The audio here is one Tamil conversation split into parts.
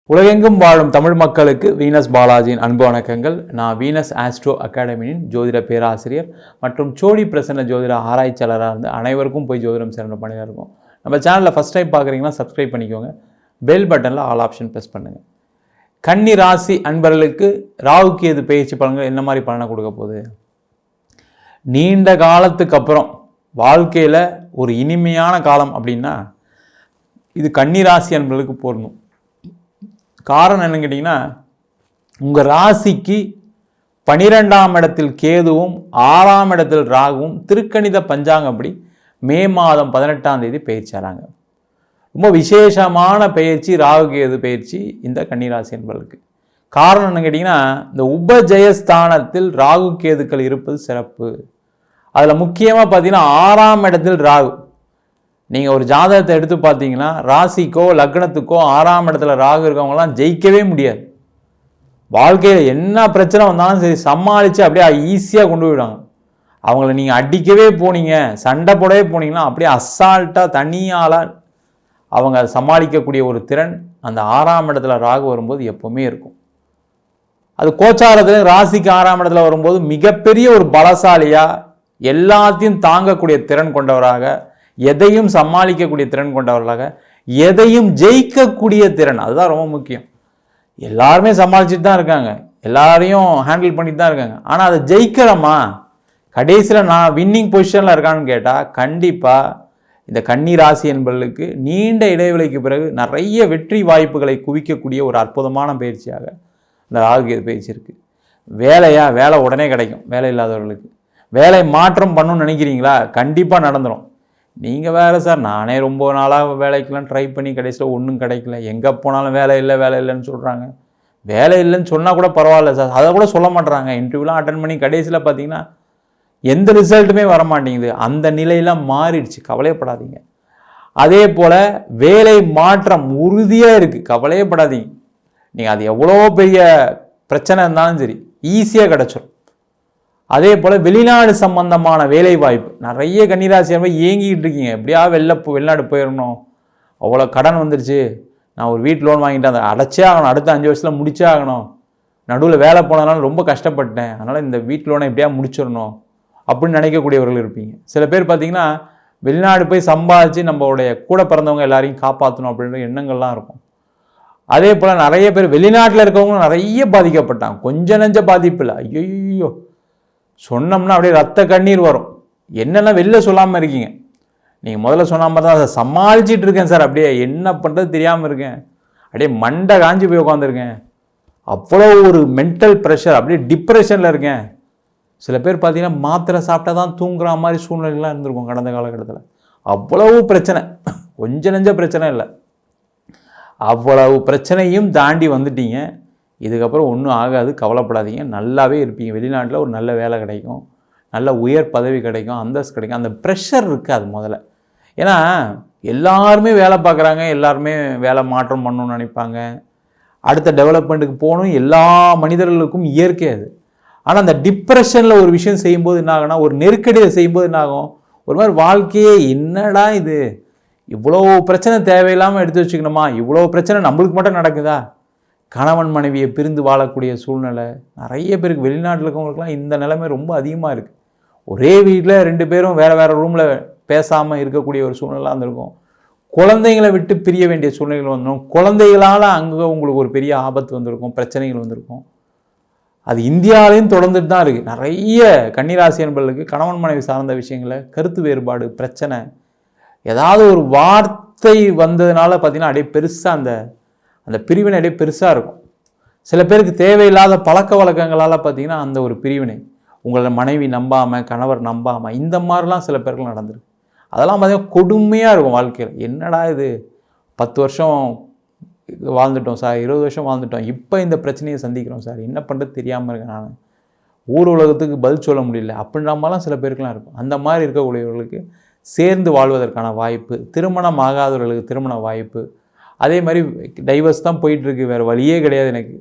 உலகெங்கும் வாழும் தமிழ் மக்களுக்கு வீனஸ் பாலாஜியின் அன்பு வணக்கங்கள். நான் வீனஸ் ஆஸ்ட்ரோ அகாடமியின் ஜோதிட பேராசிரியர் மற்றும் சோடி பிரசன்ன ஜோதிட ஆராய்ச்சியாளராக இருந்து அனைவருக்கும் போய் ஜோதிடம் சிறந்த பணியாக இருக்கும். நம்ம சேனலில் ஃபஸ்ட் டைம் பார்க்குறீங்கன்னா சப்ஸ்கிரைப் பண்ணிக்கோங்க. பெல் பட்டனில் ஆல் ஆப்ஷன் ப்ரெஸ் பண்ணுங்கள். கன்னி ராசி அன்பர்களுக்கு ராகுக்கு எது பயிற்சி பலன்கள் என்ன மாதிரி பலனை கொடுக்க போகுது? நீண்ட காலத்துக்கு அப்புறம் வாழ்க்கையில் ஒரு இனிமையான காலம் அப்படின்னா இது கன்னி ராசி அன்பர்களுக்கு பொருந்தும். காரணம் என்னன்னு கேட்டிங்கன்னா, உங்கள் ராசிக்கு 12ஆம் இடத்தில் கேதுவும் 6ஆம் இடத்தில் ராகுவும் திருக்கணித பஞ்சாங்கப்படி மே மாதம் 18ஆம் தேதி பயிற்சியாகிறாங்க. ரொம்ப விசேஷமான பயிற்சி ராகு கேது பயிற்சி இந்த கன்னிராசி என்பவர்களுக்கு. காரணம் என்னன்னு கேட்டிங்கன்னா, இந்த உபஜயஸ்தானத்தில் ராகு கேதுக்கள் இருப்பது சிறப்பு. அதில் முக்கியமாக பார்த்தீங்கன்னா 6ஆம் இடத்தில் ராகு. நீங்கள் ஒரு ஜாதகத்தை எடுத்து பார்த்தீங்கன்னா ராசிக்கோ லக்னத்துக்கோ 6ஆம் இடத்துல ராகு இருக்கவங்களாம் ஜெயிக்கவே முடியாது. வாழ்க்கையில் என்ன பிரச்சனை வந்தாலும் சரி சமாளித்து அப்படியே ஈஸியாக கொண்டு போயிடுவாங்க. அவங்கள நீங்கள் அடிக்கவே போனீங்க, சண்டை போடவே போனீங்கன்னா அப்படியே அசால்ட்டாக தனியால் அவங்க சமாளிக்கக்கூடிய ஒரு திறன் அந்த 6ஆம் இடத்துல ராகு வரும்போது எப்போவுமே இருக்கும். அது கோச்சாரத்தில் ராசிக்கு 6ஆம் இடத்துல வரும்போது மிகப்பெரிய ஒரு பலசாலியாக எல்லாத்தையும் தாங்கக்கூடிய திறன் கொண்டவராக, எதையும் சமாளிக்கக்கூடிய திறன் கொண்டவர்களாக, எதையும் ஜெயிக்கக்கூடிய திறன், அதுதான் ரொம்ப முக்கியம். எல்லாருமே சமாளிச்சுட்டு தான் இருக்காங்க, எல்லாரையும் ஹேண்டில் பண்ணிட்டு தான் இருக்காங்க. ஆனால் அதை ஜெயிக்கிறோமா, கடைசியில் நான் வின்னிங் பொசிஷனில் இருக்கான்னு கேட்டால் கண்டிப்பாக இந்த கன்னி ராசி என்பவர்களுக்கு நீண்ட இடைவெளிக்கு பிறகு நிறைய வெற்றி வாய்ப்புகளை குவிக்கக்கூடிய ஒரு அற்புதமான பயிற்சியாக இந்த ராகு பயிற்சி இருக்குது. வேலை உடனே கிடைக்கும். வேலை இல்லாதவர்களுக்கு வேலை மாற்றம் பண்ணணும்னு நினைக்கிறீங்களா? கண்டிப்பாக நடந்துடும். நீங்கள் வேறு சார், நானே ரொம்ப நாளாக வேலைக்கெலாம் ட்ரை பண்ணி கடைசியில் ஒன்றும் கிடைக்கல, எங்கே போனாலும் வேலை இல்லைன்னு சொல்கிறாங்க. வேலை இல்லைன்னு சொன்னால் கூட பரவாயில்ல சார், அதை கூட சொல்ல மாட்டுறாங்க. இன்டர்வியூலாம் அட்டன் பண்ணி கடைசியில் பார்த்தீங்கன்னா எந்த ரிசல்ட்டுமே வர மாட்டேங்குது. அந்த நிலையெல்லாம் மாறிடுச்சு, கவலையப்படாதீங்க. அதே போல் வேலை மாற்றம் உறுதியாக இருக்குது, கவலையப்படாதீங்க. நீங்கள் அது எவ்வளோ பெரிய பிரச்சனை இருந்தாலும் சரி ஈஸியாக கிடச்சிடும். அதே போல் வெளிநாடு சம்பந்தமான வேலை வாய்ப்பு நிறைய கன்னிராசியாக ஏங்கிக்கிட்டு இருக்கீங்க. எப்படியா வெளிநாடு போயிடணும், அவ்வளோ கடன் வந்துருச்சு, நான் ஒரு வீட்டு லோன் வாங்கிட்டேன், அதை அடைச்சே ஆகணும், அடுத்த 5 வருஷத்தில் முடிச்சே ஆகணும், நடுவில் வேலை போனதுனால ரொம்ப கஷ்டப்பட்டேன், அதனால் இந்த வீட்டு லோனை எப்படியா முடிச்சிடணும் அப்படின்னு நினைக்கக்கூடியவர்கள் இருப்பீங்க. சில பேர் பார்த்தீங்கன்னா வெளிநாடு போய் சம்பாதிச்சு நம்மளுடைய கூட பிறந்தவங்க எல்லாரையும் காப்பாற்றணும் அப்படின்ற எண்ணங்கள்லாம் இருக்கும். அதே போல் நிறைய பேர் வெளிநாட்டில் இருக்கவங்களும் நிறைய பாதிக்கப்பட்டாங்க. கொஞ்சம் நெஞ்ச பாதிப்பு இல்லை, ஐயோ சொன்னோம்னா அப்படியே ரத்த கண்ணீர் வரும். என்னெல்லாம் வெளில சொல்லாமல் இருக்கீங்க, நீங்கள் முதல்ல சொன்னாமல் தான் அதை சமாளிச்சிட்டு இருக்கேன் சார், அப்படியே என்ன பண்ணுறது தெரியாமல் இருக்கேன், அப்படியே மண்டை காஞ்சி போய் உட்காந்துருக்கேன், அவ்வளோ ஒரு மென்டல் ப்ரெஷர், அப்படியே டிப்ரெஷனில் இருக்கேன். சில பேர் பார்த்தீங்கன்னா மாத்திரை சாப்பிட்டா தான் தூங்குற மாதிரி சூழ்நிலைலாம் இருந்திருக்கும் கடந்த காலகட்டத்தில். அவ்வளவு பிரச்சனை, கொஞ்சம் நெஞ்ச பிரச்சனை இல்லை, அவ்வளவு பிரச்சனையும் தாண்டி வந்துட்டீங்க. இதுக்கப்புறம் ஒன்றும் ஆகாது, கவலைப்படாதீங்க, நல்லாவே இருப்பீங்க. வெளிநாட்டில் ஒரு நல்ல வேலை கிடைக்கும், நல்ல உயர் பதவி கிடைக்கும், அந்தஸ்து கிடைக்கும். அந்த ப்ரெஷர் இருக்காது முதல்ல. ஏன்னா எல்லாருமே வேலை பார்க்குறாங்க, எல்லாருமே வேலை மாற்றம் பண்ணணும்னு நினைப்பாங்க, அடுத்த டெவலப்மெண்ட்டுக்கு போகணும், எல்லா மனிதர்களுக்கும் இயற்கை அது. ஆனால் அந்த டிப்ரெஷனில் ஒரு விஷயம் செய்யும்போது என்ன ஆகுனா, ஒரு நெருக்கடியை செய்யும்போது என்ன ஆகும், ஒரு மாதிரி வாழ்க்கையே என்னடா இது, இவ்வளோ பிரச்சனை தேவையில்லாமல் எடுத்து வச்சுக்கணுமா, இவ்வளோ பிரச்சனை நம்மளுக்கு மட்டும் நடக்குதா, கணவன் மனைவியை பிரிந்து வாழக்கூடிய சூழ்நிலை நிறைய பேருக்கு, வெளிநாட்டில் இருக்கவங்களுக்குலாம் இந்த நிலைமை ரொம்ப அதிகமாக இருக்குது. ஒரே வீட்டில் 2 பேரும் வேறு ரூமில் பேசாமல் இருக்கக்கூடிய ஒரு சூழ்நிலை இருந்திருக்கும். குழந்தைங்களை விட்டு பிரிய வேண்டிய சூழ்நிலைகள் வந்துடும். குழந்தைகளால் அங்கே உங்களுக்கு ஒரு பெரிய ஆபத்து வந்திருக்கும், பிரச்சனைகள் வந்திருக்கும். அது இந்தியாவிலையும் தொடர்ந்துட்டு தான் இருக்குது. நிறைய கன்னிராசி என்பவர்களுக்கு கணவன் மனைவி சார்ந்த விஷயங்களில் கருத்து வேறுபாடு, பிரச்சனை, ஏதாவது ஒரு வார்த்தை வந்ததுனால பார்த்தீங்கன்னா அப்படியே பெருசாக அந்த பிரிவினை அப்படியே பெருசாக இருக்கும். சில பேருக்கு தேவையில்லாத பழக்க வழக்கங்களால் பார்த்தீங்கன்னா அந்த ஒரு பிரிவினை, உங்களை மனைவி நம்பாமல், கணவர் நம்பாமல், இந்த மாதிரிலாம் சில பேருக்கு நடந்திருக்கு. அதெல்லாம் பார்த்தீங்கன்னா கொடுமையாக இருக்கும் வாழ்க்கையில். என்னடா இது, 10 வருஷம் வாழ்ந்துட்டோம் சார், 20 வருஷம் வாழ்ந்துட்டோம், இப்போ இந்த பிரச்சனையை சந்திக்கிறோம் சார், என்ன பண்ணுறது தெரியாமல் இருக்கேன், நான் ஊர் உலகத்துக்கு பதில் சொல்ல முடியல அப்படின்ற மாதிரிலாம் சில பேருக்குலாம் இருக்கும். அந்த மாதிரி இருக்கக்கூடியவர்களுக்கு சேர்ந்து வாழ்வதற்கான வாய்ப்பு, திருமணம் ஆகாதவர்களுக்கு திருமண வாய்ப்பு, அதே மாதிரி டைவர்ஸ் தான் போயிட்டுருக்கு, வேறு வழியே கிடையாது, எனக்கு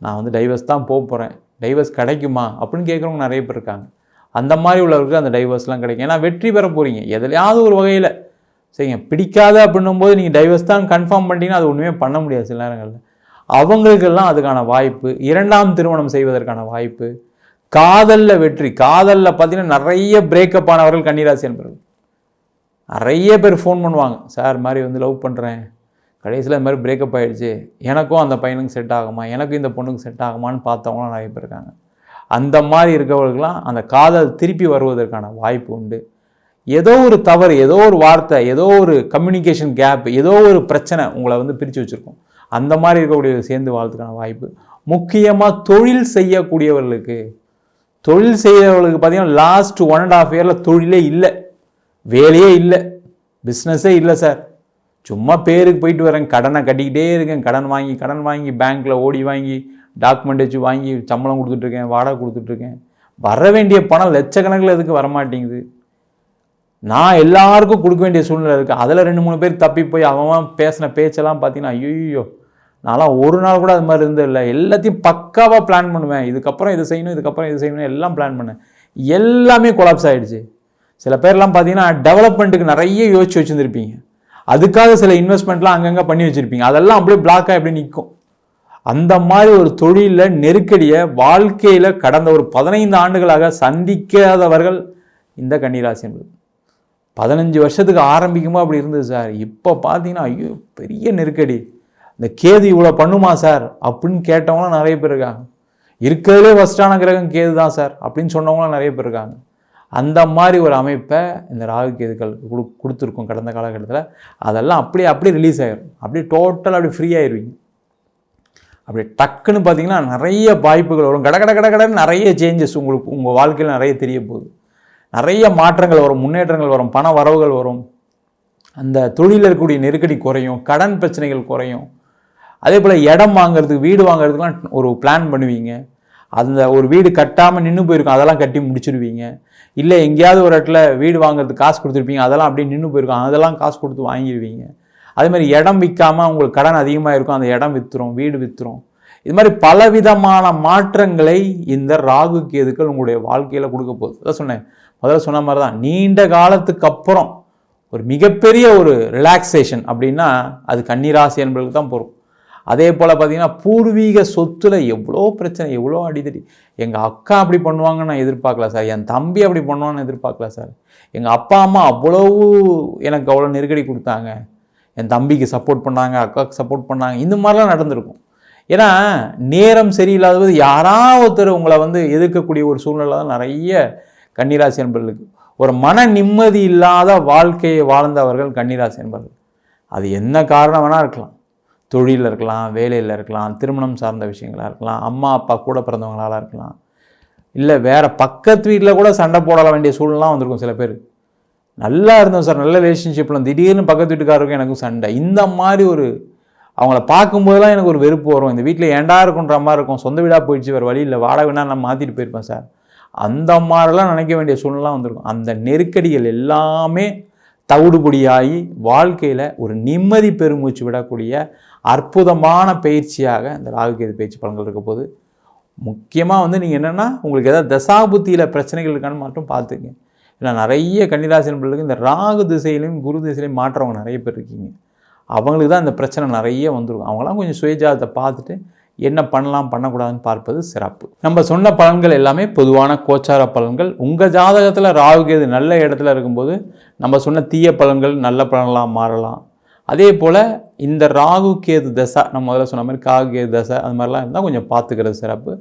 நான் டைவர்ஸ் தான் போகிறேன், டைவர்ஸ் கிடைக்குமா அப்படின்னு கேட்குறவங்க நிறைய பேர் இருக்காங்க. அந்த மாதிரி உள்ளவருக்கு அந்த டைவர்ஸ்லாம் கிடைக்கும். ஏன்னா வெற்றி பெற போகிறீங்க எதுலையாவது ஒரு வகையில். சரிங்க, பிடிக்காத அப்படின்னும் போது நீங்கள் டைவர்ஸ் தான் கன்ஃபார்ம் பண்ணிட்டீங்கன்னா அது ஒன்றுமே பண்ண முடியாது சில நேரங்களில். அவங்களுக்கெல்லாம் அதுக்கான வாய்ப்பு, 2ஆம் திருமணம் செய்வதற்கான வாய்ப்பு, காதலில் வெற்றி. காதலில் பார்த்தீங்கன்னா நிறைய பிரேக்கப் ஆனவர்கள் கன்னிராசி என்பவர்கள். நிறைய பேர் ஃபோன் பண்ணுவாங்க, சார் மாதிரி வந்து லவ் பண்ணுறேன், கடைசியில் இந்த மாதிரி பிரேக்கப் ஆகிடுச்சு, எனக்கும் அந்த பையனுக்கு செட் ஆகுமா, எனக்கும் இந்த பொண்ணுக்கு செட் ஆகுமான்னு பார்த்தவங்களாம் நிறைய பேர் இருக்காங்க. அந்த மாதிரி இருக்கவர்களுக்கெல்லாம் அந்த காதல் திருப்பி வருவதற்கான வாய்ப்பு உண்டு. ஏதோ ஒரு தவறு, ஏதோ ஒரு வார்த்தை, ஏதோ ஒரு கம்யூனிகேஷன் கேப், ஏதோ ஒரு பிரச்சனை உங்களை வந்து பிரித்து வச்சுருக்கோம். அந்த மாதிரி இருக்கக்கூடிய சேர்ந்து வாழ்றதுக்கான வாய்ப்பு. முக்கியமாக தொழில் செய்யக்கூடியவர்களுக்கு பார்த்தீங்கன்னா லாஸ்ட் 1.5 இயரில் தொழிலே இல்லை, வேலையே இல்லை, பிஸ்னஸே இல்லை சார், சும்மா பேருக்கு போயிட்டு வரேன், கடனை கட்டிக்கிட்டே இருக்கேன், கடன் வாங்கி பேங்க்கில் ஓடி வாங்கி டாக்குமெண்ட் வச்சு வாங்கி சம்பளம் கொடுத்துட்ருக்கேன், வாடகை கொடுத்துட்ருக்கேன், வர வேண்டிய பணம் லட்சக்கணக்கில் எதுக்கு வரமாட்டேங்குது, நான் எல்லாருக்கும் கொடுக்க வேண்டிய சூழ்நிலை இருக்குது. அதில் 2-3 பேர் தப்பி போய் அவன் பேசின பேச்செல்லாம் பார்த்தீங்கன்னா ஐயோ, நான்லாம் ஒரு நாள் கூட அது மாதிரி இருந்ததில்லை, எல்லாத்தையும் பக்காவாக பிளான் பண்ணுவேன், இதுக்கப்புறம் இது செய்யணும், இதுக்கப்புறம் இது செய்யணும், எல்லாம் பிளான் பண்ணேன், எல்லாமே கொலாப்ஸ் ஆகிடுச்சு. சில பேர்லாம் பார்த்தீங்கன்னா டெவலப்மெண்ட்டுக்கு நிறைய யோசிச்சு வச்சுருந்துருப்பீங்க, அதுக்காக சில இன்வெஸ்ட்மெண்ட்லாம் அங்கங்கே பண்ணி வச்சுருப்பீங்க, அதெல்லாம் அப்படியே பிளாக்காக எப்படி நிற்கும். அந்த மாதிரி ஒரு தொழிலில் நெருக்கடியை வாழ்க்கையில் கடந்த ஒரு 15 ஆண்டுகளாக சந்திக்காதவர்கள் இந்த கன்னிராசி என்பது. 15 வருஷத்துக்கு ஆரம்பிக்குமா அப்படி இருந்தது சார், இப்போ பார்த்தீங்கன்னா ஐயோ பெரிய நெருக்கடி, இந்த கேது இவ்வளோ பண்ணுமா சார் அப்படின்னு கேட்டவங்களாம் நிறைய பேர் இருக்காங்க. இருக்கிறதுலே ஃபஸ்ட்டான கிரகம் கேது தான் சார் அப்படின்னு சொன்னவங்களாம் நிறைய பேர் இருக்காங்க. அந்த மாதிரி ஒரு அமைப்பை இந்த ராகு கேதுக்கள் கொடுத்துருக்கோம் கடந்த காலகட்டத்தில். அதெல்லாம் அப்படியே ரிலீஸ் ஆகிடும், அப்படியே டோட்டலாக அப்படி ஃப்ரீ ஆயிடுவீங்க. அப்படி டக்குன்னு பார்த்தீங்கன்னா நிறைய வாய்ப்புகள் வரும், கடன்னு நிறைய சேஞ்சஸ் உங்களுக்கு உங்கள் வாழ்க்கையில் நிறைய தெரிய போகுது, நிறைய மாற்றங்கள் வரும், முன்னேற்றங்கள் வரும், பண வரவுகள் வரும், அந்த தொழிலில் இருக்கக்கூடிய நெருக்கடி குறையும், கடன் பிரச்சனைகள் குறையும். அதே போல் இடம் வாங்குறதுக்கு, வீடு வாங்குறதுக்குலாம் ஒரு பிளான் பண்ணுவீங்க, அந்த ஒரு வீடு கட்டாமல் நின்று போயிருக்கும், அதெல்லாம் கட்டி முடிச்சிடுவீங்க. இல்லை எங்கேயாவது ஒரு இடத்துல வீடு வாங்குறதுக்கு காசு கொடுத்துருப்பீங்க, அதெல்லாம் அப்படியே நின்று போயிருக்கும், அதெல்லாம் காசு கொடுத்து வாங்கிடுவீங்க. அதே மாதிரி இடம் விற்காமல் உங்களுக்கு கடன் அதிகமாக இருக்கும், அந்த இடம் விற்றுரும், வீடு விற்றுரும். இது மாதிரி பலவிதமான மாற்றங்களை இந்த ராகு கேதுக்கள் உங்களுடைய வாழ்க்கையில் கொடுக்க போகுது. அதான் சொன்னேன், முதல்ல சொன்ன மாதிரி தான், நீண்ட காலத்துக்கு அப்புறம் ஒரு மிகப்பெரிய ஒரு ரிலாக்ஸேஷன் அப்படின்னா அது கன்னிராசி என்பவர்களுக்கு தான் போகும். அதே போல் பார்த்தீங்கன்னா பூர்வீக சொத்தில் எவ்வளோ பிரச்சனை, எவ்வளோ அடிதடி, எங்கள் அக்கா அப்படி பண்ணுவாங்கன்னு நான் எதிர்பார்க்கல சார், என் தம்பி அப்படி பண்ணுவான்னு எதிர்பார்க்கல சார், எங்கள் அப்பா அம்மா அவ்வளவு எனக்கு அவ்வளோ நெருக்கடி கொடுத்தாங்க, என் தம்பிக்கு சப்போர்ட் பண்ணாங்க, அக்காவுக்கு சப்போர்ட் பண்ணாங்க, இந்த மாதிரிலாம் நடந்திருக்கும். ஏன்னா நேரம் சரியில்லாதது யாராவது ஒருத்தர் உங்களை வந்து எதிர்க்கக்கூடிய ஒரு சூழ்நிலை தான் நிறைய கன்னிராசி என்பவர்களுக்கு. ஒரு மன நிம்மதி இல்லாத வாழ்க்கையை வாழ்ந்தவர்கள் கன்னிராசி என்பவர்கள். அது என்ன காரணம் வேணால் இருக்கலாம், தொழிலில் இருக்கலாம், வேலையில் இருக்கலாம், திருமணம் சார்ந்த விஷயங்களாக இருக்கலாம், அம்மா அப்பா கூட பிறந்தவங்களாக இருக்கலாம், இல்லை வேறு பக்கத்து வீட்டில் கூட சண்டை போட வேண்டிய சூழ்நிலாம் வந்திருக்கும். சில பேர் நல்லா இருந்தோம் சார், நல்ல ரிலேஷன்ஷிப்பில் திடீர்னு பக்கத்து வீட்டுக்காரருக்கும் எனக்கும் சண்டை, இந்த மாதிரி ஒரு அவங்கள பார்க்கும்போதெல்லாம் எனக்கு ஒரு வெறுப்பு வரும், இந்த வீட்டில் ஏண்டா இருக்குன்ற மாதிரி இருக்கும், சொந்த வீடாக போயிடுச்சு, வேறு வழி இல்லை, வாடகை வேணா நான் மாற்றிட்டு போயிருப்பேன் சார், அந்த மாதிரிலாம் நினைக்க வேண்டிய சூழ்நிலாம் வந்திருக்கும். அந்த நெருக்கடிகள் எல்லாமே தவிடுபொடியாகி வாழ்க்கையில் ஒரு நிம்மதி பெருமூச்சு விடக்கூடிய அற்புதமான பயிற்சியாக இந்த ராகுகேது பயிற்சி பலன்கள் இருக்க போது. முக்கியமாக வந்து நீங்கள் என்னென்னா உங்களுக்கு ஏதாவது தசாபுத்தியில் பிரச்சனைகள் இருக்கான்னு மட்டும் பார்த்துங்க. ஏன்னா நிறைய கன்னிராசி நண்பர்களுக்கு இந்த ராகு திசையிலையும் குரு திசையிலையும் மாற்றவங்க நிறைய பேர் இருக்கீங்க, அவங்களுக்கு தான் இந்த பிரச்சனை நிறைய வந்துருக்கும். அவங்களாம் கொஞ்சம் சுயஜாதத்தை பார்த்துட்டு என்ன பண்ணலாம் பண்ணக்கூடாதுன்னு பார்ப்பது சிறப்பு. நம்ம சொன்ன பலன்கள் எல்லாமே பொதுவான கோச்சார பலன்கள். உங்கள் ஜாதகத்தில் ராகு கேது நல்ல இடத்துல இருக்கும்போது நம்ம சொன்ன தீய பலன்கள் நல்ல பலன்களாக மாறலாம். அதே போல் இந்த ராகு கேது தசை, நம்ம முதல்ல சொன்ன மாதிரி காகு கேது தசை அது மாதிரிலாம் இருந்தால் கொஞ்சம் பார்த்துக்கிறது சிறப்பு.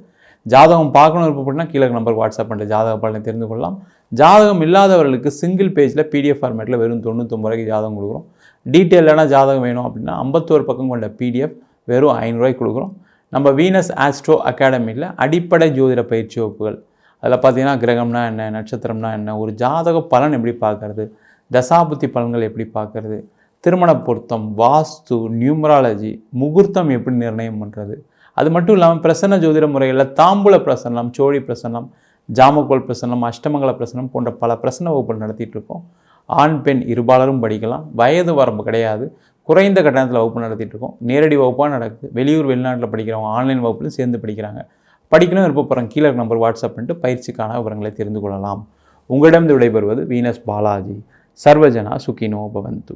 ஜாதகம் பார்க்கணும் விருப்பப்பட்டுனா கீழே நம்பருக்கு வாட்ஸ்அப் பண்ணிட்டு ஜாதக பலனை தெரிந்து கொள்ளலாம். ஜாதகம் இல்லாதவர்களுக்கு சிங்கிள் பேஜில் PDF ஃபார்மேட்டில் வெறும் 99 ரூபாய்க்கு ஜாதகம் கொடுக்குறோம். டீட்டெயிலான ஜாதகம் வேணும் அப்படின்னா 51 பக்கம் கொண்ட PDF வெறும் 500 ரூபாய்க்கு கொடுக்குறோம். நம்ம வீனஸ் ஆஸ்ட்ரோ அகாடமியில் அடிப்படை ஜோதிட பயிற்சி வகுப்புகள், அதில் பார்த்தீங்கன்னா கிரகம்னா என்ன, நட்சத்திரம்னா என்ன, ஒரு ஜாதக பலன் எப்படி பார்க்கறது, தசாபுத்தி பலன்கள் எப்படி பார்க்கறது, திருமண பொருத்தம், வாஸ்து, நியூமராலஜி, முகூர்த்தம் எப்படி நிர்ணயம் பண்ணுறது, அது மட்டும் இல்லாமல் பிரசன்ன ஜோதிட முறைகளில் தாம்பூல பிரசன்னம், சோழி பிரசன்னம், ஜாமக்கோல் பிரசன்னம், அஷ்டமங்கல பிரசன்னம் போன்ற பல பிரசன்ன வகுப்புகள் நடத்திட்டு இருக்கோம். ஆண் பெண் இருபாலரும் படிக்கலாம், வயது வரம்பு கிடையாது, குறைந்த கட்டணத்தில் வகுப்பு நடத்திட்டு இருக்கோம். நேரடி வகுப்பாக நடக்குது. வெளியூர் வெளிநாட்டில் படிக்கிறவங்க ஆன்லைன் வகுப்புலையும் சேர்ந்து படிக்கிறாங்க. படிக்கணும் விருப்பப்படுறோம் கீழே நம்பர் வாட்ஸ்அப் பண்ணிட்டு பயிற்சிக்கான விவரங்களை தெரிந்து கொள்ளலாம். உங்களிடம் விடைபெறுவது வீனஸ் பாலாஜி. சர்வஜனா சுகினோ பவந்து.